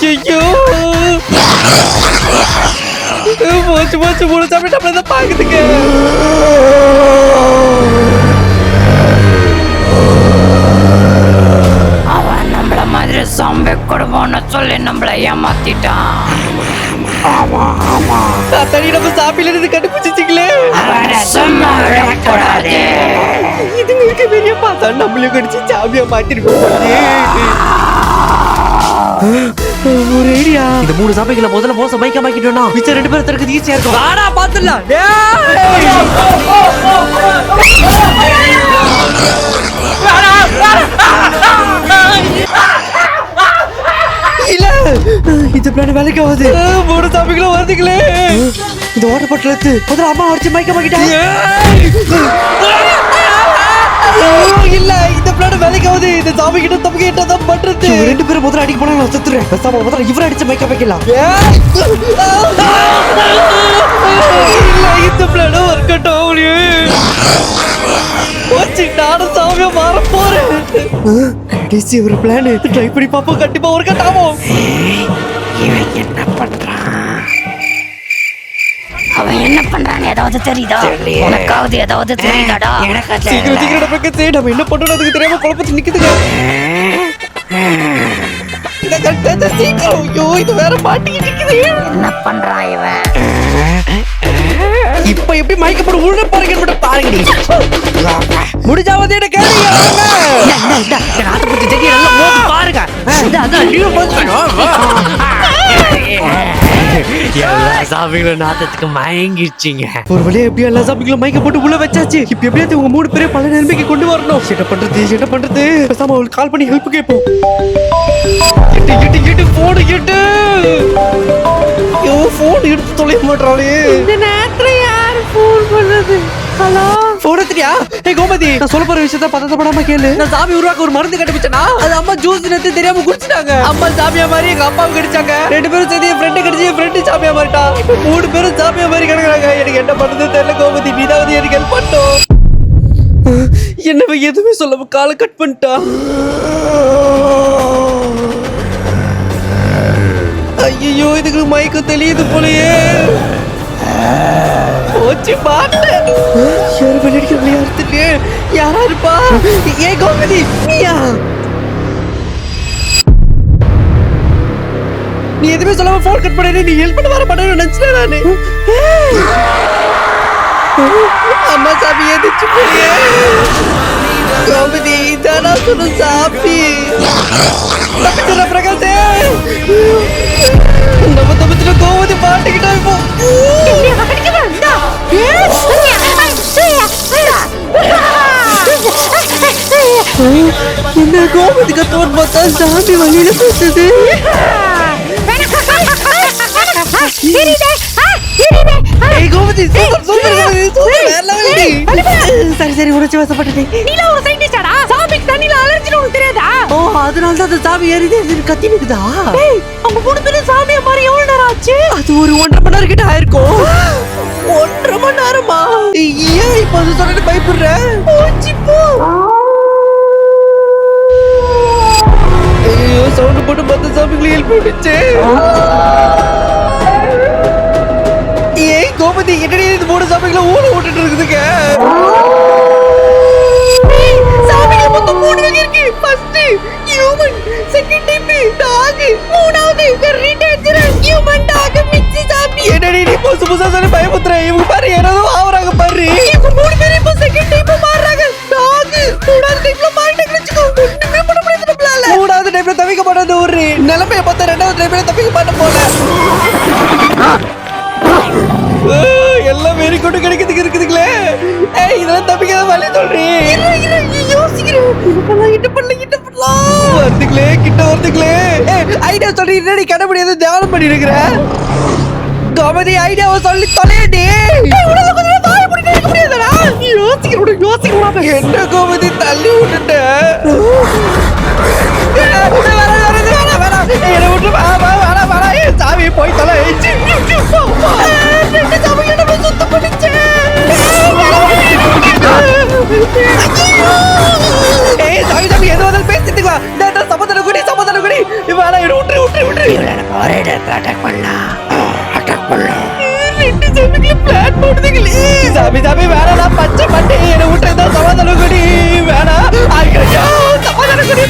ஐயோ போச்சு போச்சு மூணு சாமி நம்மள பாக்குதுங்க. அவன் நம்மள மாதிரி சாம்பி கொடுப்போம்னு சொல்லி நம்மள ஏமாத்திட்டான். தனி நம்ம சாப்பில இருந்து கண்டுபிடிச்சிங்களே. அவனை சும்மா விடக்கூடாது. இதுங்களுக்கு பெரிய பார்த்தா நம்மளும் கடிச்சு சாமியா மாத்திருக்கோம். ஒரு ஐடியா. இந்த மூணு சாப்பிகளை முதல்ல மோசம் மைக்கமாக்கிட்டோம்னா மிச்சம் ரெண்டு பேரும் தரக்கு ஈஸியா இருக்கும். வாடா பாத்துடலாம். இல்ல இந்த பிளான் வேலைக்கு ஆகுது. மூணு சாப்பிகளும் வருதுங்களே. இந்த வாட்டர் பாட்டில் எடுத்து முதல்ல அம்மா அடிச்சு மைக்கமாக்கிட்டாங்க. இல்ல இந்த பிளான் வேலைக்கு ஆகுது. இந்த சாமி கிட்ட தப்பு கேட்டதான் பண்றது. ரெண்டு பேரும் முதல்ல அடிக்க போனா நான் செத்துறேன். முதல்ல இவரை அடிச்சு மைக்க வைக்கலாம். இல்ல இந்த பிளான் இருக்கட்டும். நானும் சாமியா மாற போறேன். ஒரு பிளான் ட்ரை பண்ணி பாப்போம். கண்டிப்பா ஒரு கட்டாமோ. இவன் என்ன பண்றான்? அவன் என்ன பண்றான்னு ஏதாவது தெரியுதா? உனக்காவது ஏதாவது தெரியுதாடா? சீக்கிரம் சீக்கிரம் பக்கத்து நம்ம என்ன பண்றோம் அதுக்கு தெரியாம குழப்பத்து நிக்குதுங்க. சீக்கிரம். ஐயோ இது வேற மாட்டிக்கிட்டு நிக்குது. என்ன பண்றான் இவன்? இப்ப எப்படி மயக்கப்பட உள்ள பாருங்க மட்டும் பாருங்கடி. முடிஞ்சாவது என்ன கேளுங்க. நாட்டு பத்தி செடி எல்லாம் மோதி பாருங்க. எல்லா சாமிகளும் நாட்டத்துக்கு மயங்கிடுச்சிங்க. ஒரு வழியா எப்படியும் எல்லா சாமிகளும் மயக்க போட்டு உள்ள வச்சாச்சு. இப்ப எப்படியாவது உங்க மூணு பேரும் பல நிலைமைக்கு கொண்டு வரணும். என்ன பண்றது பேசாம அவளுக்கு கால் பண்ணி ஹெல்ப் கேட்போம். எட்டு போடு எட்டு. போன் எடுத்து தொலைய மாட்டாளே. இந்த நேரத்துல யாரு போன் பண்ணது? ஹலோ போடுறியா? ஏய் கோமதி, நான் சொல்ல போற விஷயத்த பதட்டப்படாம கேளு. நான் சாமி உருவாக்க ஒரு மருந்து கண்டுபிடிச்சேனா அது அம்மா ஜூஸ் நேத்து தெரியாம குடிச்சிட்டாங்க. அம்மா சாமியா மாதிரி எங்க அப்பாவும் கடிச்சாங்க. ரெண்டு பேரும் சேர்ந்து என் ஃப்ரெண்டு கடிச்சு என் ஃப்ரெண்டு சாமியா மாறிட்டா. இப்ப மூணு பேரும் சாமியா மாதிரி கிடக்குறாங்க. எனக்கு என்ன பண்றது தெரியல கோமதி. நீதாவது எனக்கு ஹெல்ப் பண்ணட்டும். என்னவ எதுவுமே சொல்லாம காலை கட் பண்ணிட்டா. ஐயோ இதுக்கு மயக்கம் தெரியுது போலயே. போச்சு பாட்டு. யாரு பண்ணிருக்கீங்க? யாரு யாரா இருப்பா? ஏ கோமதி நீயா? நீ எதுவுமே சொல்லாம போன் கட் பண்ண. நீ ஹெல்ப் பண்ண வர பண்ண நினைச்சேன் நானு. அம்மா சாமி எதிர்த்து போயே. கோமதி தானா சொன்ன சாப்பி தப்பிச்சுற பிரகாசே. நம்ம தப்பிச்சுற கோமதி பாட்டுக்கிட்டா இப்போ. என்ன கோமதி கத்தோன்னு பார்த்தா சாமி வழியில பேசுது. சரி உணர்ச்சி வசப்பட்டது. அதனாலதான் சாமி ஏறிது கத்தி நிக்குதா? அவங்க மூணு பேரும் சாமியா மாதிரி எவ்வளவு நேரம் ஆச்சு? அது ஒரு 1.5 மணி நேரம் கிட்ட ஆயிருக்கும். 1.5 மணி நேரமா? ஏன் இப்ப அது சொல்லிட்டு பயப்படுற? ஐயோ சவுண்ட் போட்டு மத்த சாமிகளை ஹெல்ப் பண்ணிச்சு. ஏய் கோமதி என்னடி இது மூணு சாமிகளை ஊழ ஓட்டுட்டு இருக்குதுங்க. சாமிகள் மொத்தம் 3 வகை இருக்கு. First human, second type dog, மூணாவது very dangerous human dog mix சாமி. என்னடி நீ புதுசா சொல்லி பயமுத்துற. இவங்க பாரு ஏதோ ஆவறாங்க பாரு. இவங்க மூணு பேரும் இப்போ செகண்ட் டைப் மாறுறாங்க. டாக் மூணாவது டைப்ல மாறிட்டாங்க வெச்சுக்கோ. ஒண்ணுமே பண்ண முடியாது நம்மளால. மூணாவது டைப்ல தவிக்க மாட்டாத ஒரு நிலைமைய பார்த்தா ரெண்டாவது டைப்ல தவிக்க மாட்ட போல. எல்லாம் வெறி கொண்டு கிடைக்கிறதுக்கு இருக்குதுங்களே. ஏய் இதெல்லாம் தப்பிக்காத வழி சொல்றேன். யோசிக்கிறேன். கிட்ட பண்ணலாம் வருதுங்களே. கிட்ட வருதுங்களே. ஐடியா சொல்லி என்னடி கட முடியாது தியானம் பண்ணி இருக்கிற கோமதி. ஐடியாவை சொல்லி தொலையடி. யோசிக்கிறோம். என்ன கோமதி தள்ளி விட்டுட்ட. சாமி போய் தொலை. சுத்தம் பண்ணிச்சேன். சாமி சாமி எது வந்தாலும் பேசிட்டு சமாதானம் குடி. விட்டு ஒரே இடத்துல அட்டாக் பண்ணலாம். ரெண்டு சாமிகளும் பிளான் போடுதுங்களே. சாமி சாமி வேணா பச்சை பட்டு என்ன விட்டுறதா சமாதானம் கொடி வேணா. ஐயோ சமாதானம் கொடி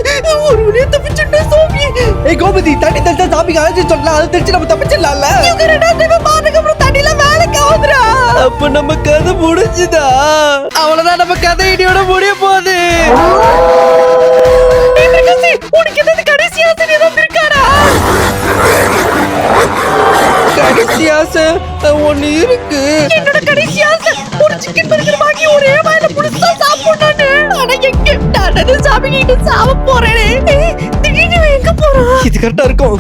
தனியே ஒரு தப்பிச்சுட்டே சாமி. ஏய் கோமதி தண்ணி தெளிச்சா சாமிக்கு அழைச்சி சொல்லலாம். அது தெரிச்சு நம்ம தப்பிச்சிடலாம்ல. தண்ணியில வேலைக்கு ஆகுதுடா. அப்ப நம்ம கதை முடிஞ்சுதா? அவ்வளவுதான், நம்ம கதை இடியோட முடிய போகுது. உனக்கு ஏதாவது கடைசி ஆசை ஏதாவது இருக்காடா? கடைசி ஆசை ஒண்ணு இருக்கு. என்னோட கடைசி ஆசை ஒரு சிக்கன் பர்கர் வாங்கி ஒரே வாயில புடிச்சா சாப்பிடணும்னு. ஆனா எங்க நானது சாமி கிட்ட சாவ போறேனே. திடீர்னு எங்க போறா? இது கரெக்டா இருக்கும்.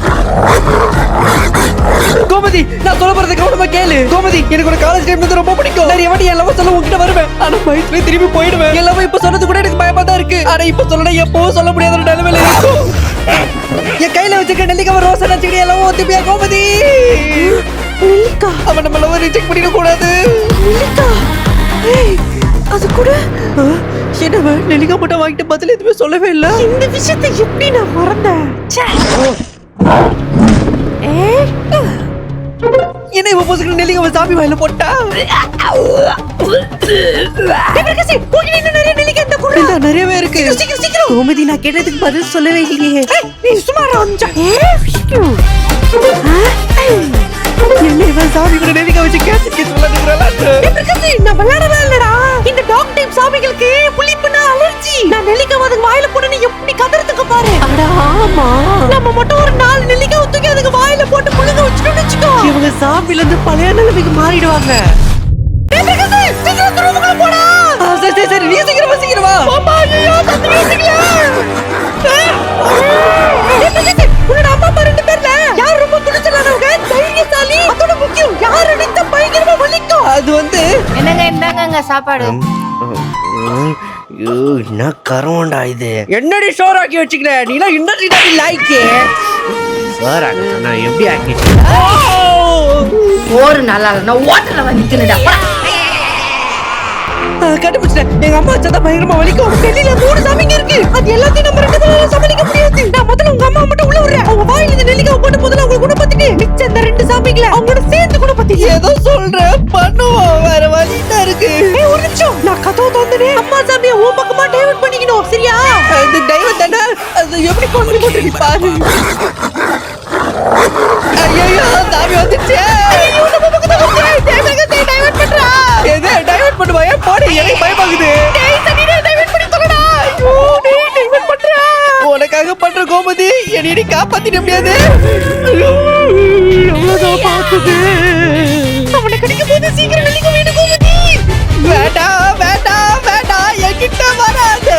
கோமதி நான் சொல்ல போறதை கவனமா கேளு. கோமதி எனக்கு ஒரு காலேஜ் டைம் வந்து ரொம்ப பிடிக்கும். நிறைய வாட்டி எல்லாமே சொல்ல உங்ககிட்ட வருவேன். ஆனா பயத்துல திரும்பி போயிடுவேன். எல்லாமே இப்ப சொன்னது கூட எனக்கு பயமா தான் இருக்கு. ஆனா இப்ப சொல்லணும் எப்பவும் சொல்ல முடியாத ஒரு நிலைமையில இருக்கும். என் கையில வச்சிருக்க நெல்லிக்காய் ரோஸ் செடி எல்லாம் ஒத்துப்பியா கோமதி? நெல்லிக்கா அவன் நம்ம லவ் ரிஜெக்ட் பண்ணிட கூடாது. நெல்லிக்கா அது கூட என்னவ நெல்லிக்காய் மட்டும் வாங்கிட்டு பதில் எதுவுமே சொல்லவே இல்ல. இந்த விஷயத்தை எப்படி நான் மறந்தேன்? என்ன இவ போசுக்கு நெல்லிக்காய் சாமி வாயில போட்டா? நிறையவே இருக்கு. கோமதி நான் கேட்டதுக்கு பதில் சொல்லவே இல்லையே. என்ன இவன் சாமி கூட நெல்லிக்காய் வச்சு கேட்டு நான் விளையாடலாம் இல்லடா. இந்த டாக் டைப் சாமிகளுக்கு புளிப்புனா அலர்ஜி. நான் நெல்லிக்காய் அதுக்கு வாயில போட்டு எப்படி கதறதுக்கு பாரு. அட ஆமா, நம்ம மட்டும் ஒரு 4 நெல்லிக்காய் தூக்கி அதுக்கு வாயில போட்டு முழுங்க வச்சுட்டோம்னு வச்சுக்கோ, இவங்க சாமில இருந்து பழைய நிலைமைக்கு மாறிடுவாங்க. சரி நீ சீக்கிரம் வா. உன்னோட அம்மா அப்பா 2 பேர்ல யார் ரொம்ப துணிச்சலானவங்க, தைரியசாலி, அதோட முக்கியம் யார் அடித்த பயங்கரமா வலிக்கும். அது வந்து என்னங்க இந்தாங்க சாப்பாடு. என்ன கருவண்டா இது? என்னடி ஷோர் ஆக்கி வச்சுக்கிற நீ எல்லாம் இன்னொரு லைக்கு சார் நான் எப்படி ஆக்கிட்டு ஒரு நாள் நான் ஹோட்டல்ல வந்து தின்னுடா. கண்டுபிடிச்சேன். எங்க அம்மா வச்சா பயங்கரமா வலிக்கும். டெல்லியில 3 சாமிங்க இருக்கு. அது எல்லாத்தையும் நம்ம 2 பேரும் சமாளிக்க முடியாது. நான் முதல்ல உங்க அம்மா மட்டும் உள்ள விடுறேன். அவங்க வாயில இந்த நெல்லிக்காய் போட்டு முதல்ல அவங்க குணப்படுத்திட்டு மிச்ச இந்த 2 சாமிங்களை அவங்களோட சேர்ந்து குணப்படுத்தி ஏதோ சொல்றேன் பண்ணுவோம். வேற வழி தான் இருக்கு. ஒரு நிமிஷம் நான் கதவு தோந்தனே. அம்மா சாமியை உன் பக்கமா டைவர்ட் பண்ணிக்கணும் சரியா? இது டைவர்ட் தானே, அது எப்படி பண்ணி போட்டுருக்கு பாரு. ஐயோ சாமி வந்துச்சு. ஐயோ நம்ம பக்கத்துல வந்து டைவர்ட் பண்றா. எது டைவர்ட் பண்ணுவா? போடி எனக்கு பயமாகுது. டேய் சனிடே டைவர்ட் பண்ணி தொலைடா. ஐயோ டேய் டைவர்ட் பண்றா. உனக்காக பண்ற கோமதி என்னை காப்பாத்திட முடியாது. ஐயோ எவ்வளவு பாக்குது. அவனை கடிக்கும் போது சீக்கிரம் வெளிய வேணும் கோமதி. வேண்டாம் வேண்டாம் வேண்டாம் என்கிட்ட வராத.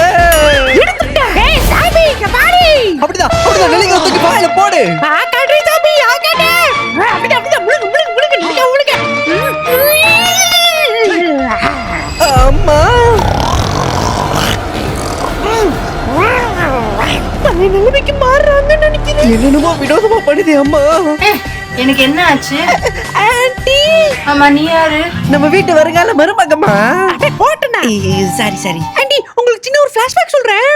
ஏய் சாமி கபாடி. அப்படிதான் நெல்லிக்காய் தூக்கி வாயில போடு. ஆகாடே சாமி ஆகாடே. அப்படிதான் முழுங்க அம்மா நிலைமைக்கு மாறுறாங்கன்னு நினைக்கிறேன். என்னென்னமோ வினோதமா பண்ணுது அம்மா. எனக்கு என்ன ஆச்சு? ஆன்ட்டி ஆமா நீ யாரு? நம்ம வீட்டு வருங்கால மருமகமா. போட்டனா? சரி ஆன்ட்டி உங்களுக்கு சின்ன ஒரு ஃபிளாஷ்பேக் சொல்றேன்.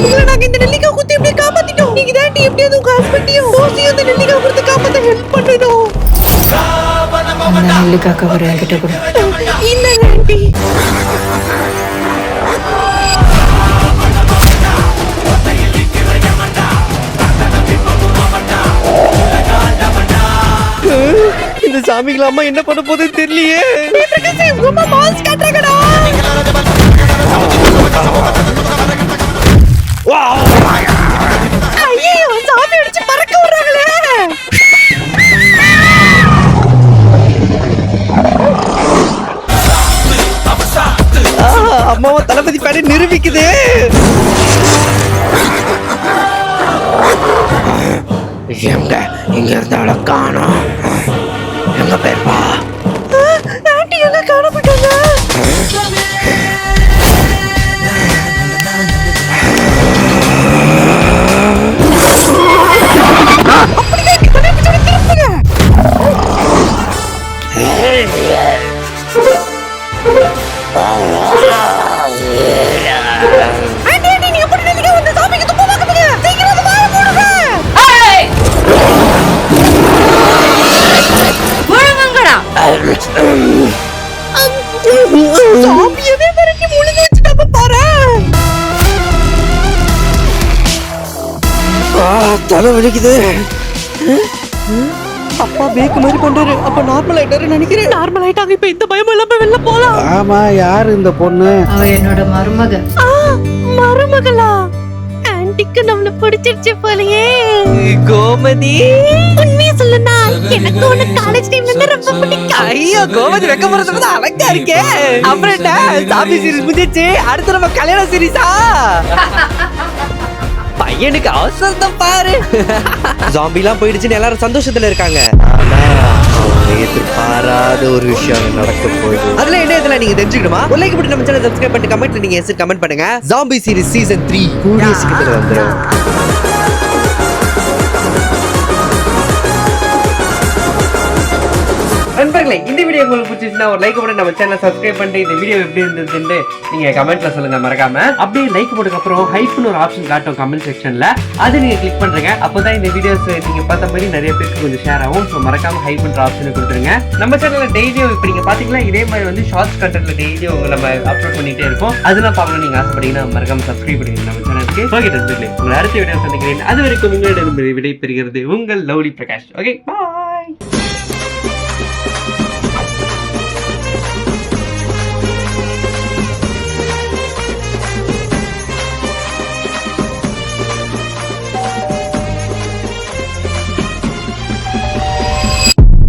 உங்களை நாங்க இந்த நெல்லிக்காய் குத்தி எப்படியே காப்பாத்திட்டோம். நீங்க தான் ஆன்ட்டி எப்படியாவது உங்க ஹஸ்பண்டையும் தோசையும் இந்த நெல்லிக்காய் கொடுத்து காப்பாத்த ஹெல்ப் பண்ணணும். நெல்லிக்காய் கவர் என்கிட்ட கொடு. இல்ல ஆன்ட்டி இந்த சாமிகள் அம்மா என்ன பண்ண போகுதுன்னு தெரியலையே. ஐயோ சாமி அடிச்சு பறக்க விடுறாங்களே. அம்மாவை தளபதி பேடி நிரூபிக்குது. எங்க இங்க இருந்தால காணோம். எங்க பேர்ப்பா? ஆன்ட்டி எங்க காணப்பட்டாங்க? அப்படியே ஆண்டி ஆண்டி நீங்க எப்படி நினைக்க வந்து சாமிக்கு துப்பு பார்க்குறீங்க? சீக்கிரம் வந்து வாழ போடுங்க. ஏய்! முழுங்குங்கடா. சாமியவே மிரட்டி முழுங்க வச்சுட்டாப்ப பாரு. தலை வலிக்குது. அப்பா பேக் மாதிரி பண்றாரு. அப்ப நார்மல் ஆயிட்டாரு நினைக்கிறேன். நார்மல் ஆயிட்டாங்க. இப்ப இந்த பயமும் இல்லாம வெளில போலாம். ஆமா, யாரு இந்த பொண்ணு? அவ என்னோட மருமக. மருமகளா? ஆன்ட்டிக்கு நம்மள பிடிச்சிருச்சு போலயே. கோமதி உண்மையை சொல்லுனா எனக்கு உன்ன காலேஜ் டைம்ல இருந்து ரொம்ப பிடிக்கும். ஐயோ கோமதி வெக்க போறது பார்த்தா அழகா இருக்கே. அப்புறம் என்ன சாமி சீரிஸ் முடிஞ்சிச்சு. அடுத்து நம்ம கல்யாண சீரிஸா? பையனுக்கு அவசரம் பாரு. ஜாம்பிலாம் போயிடுச்சுன்னு எல்லாரும் சந்தோஷத்துல இருக்காங்க. ஆனா அவங்க எதிர்பாராத ஒரு விஷயம் நடக்க போகுது. அதுல என்ன இதெல்லாம் நீங்க தெரிஞ்சுக்கணுமா? ஒரு லைக் போட்டு நம்ம சேனலை சப்ஸ்கிரைப் பண்ணிட்டு கமெண்ட்ல நீங்க எஸ் கமெண்ட் பண்ணுங்க. ஜாம்பி சீரிஸ் சீசன் 3 கூடிய சீக்கிரத்துல வந்துரும். நண்பர்களே, இந்த வீடியோ உங்களுக்கு பிடிச்சிருந்தா ஒரு லைக் போட்டு நம்ம சேனலை சப்ஸ்கிரைப் பண்ணிட்டு இந்த வீடியோ எப்படி இருந்ததுன்னு நீங்க கமெண்ட்ல சொல்லுங்க மறக்காம. அப்படியே லைக் போட்டதுக்கு அப்புறம் ஹைப்னு ஒரு ஆப்ஷன் காட்டும் கமெண்ட் செக்ஷன்ல, அது நீங்க கிளிக் பண்றீங்க. அப்பதான் இந்த வீடியோஸ் நீங்க பார்த்த மாதிரி நிறைய பேருக்கு கொஞ்சம் ஷேர் ஆகும். ஸோ மறக்காம ஹைப்ன்ற ஆப்ஷனை கொடுத்துருங்க. நம்ம சேனல்ல டெய்லியும் இப்ப நீங்க பாத்தீங்கன்னா இதே மாதிரி வந்து ஷார்ட்ஸ் கண்டென்ட்ல டெய்லியும் உங்களை நம்ம அப்லோட் பண்ணிட்டே இருக்கோம். அதெல்லாம் பார்க்கணும் நீங்க ஆசைப்பட்டீங்கன்னா மறக்காம சப்ஸ்கிரைப் பண்ணுங்க நம்ம சேனலுக்கு. ஓகே நண்பர்களே, உங்களை அடுத்த வீடியோ சந்திக்கிறேன். அது வரைக்கும் உங்களிடம் விடை பெறுகிறது உங்கள் லவ்லி பிரகாஷ். ஓகே, பாய்.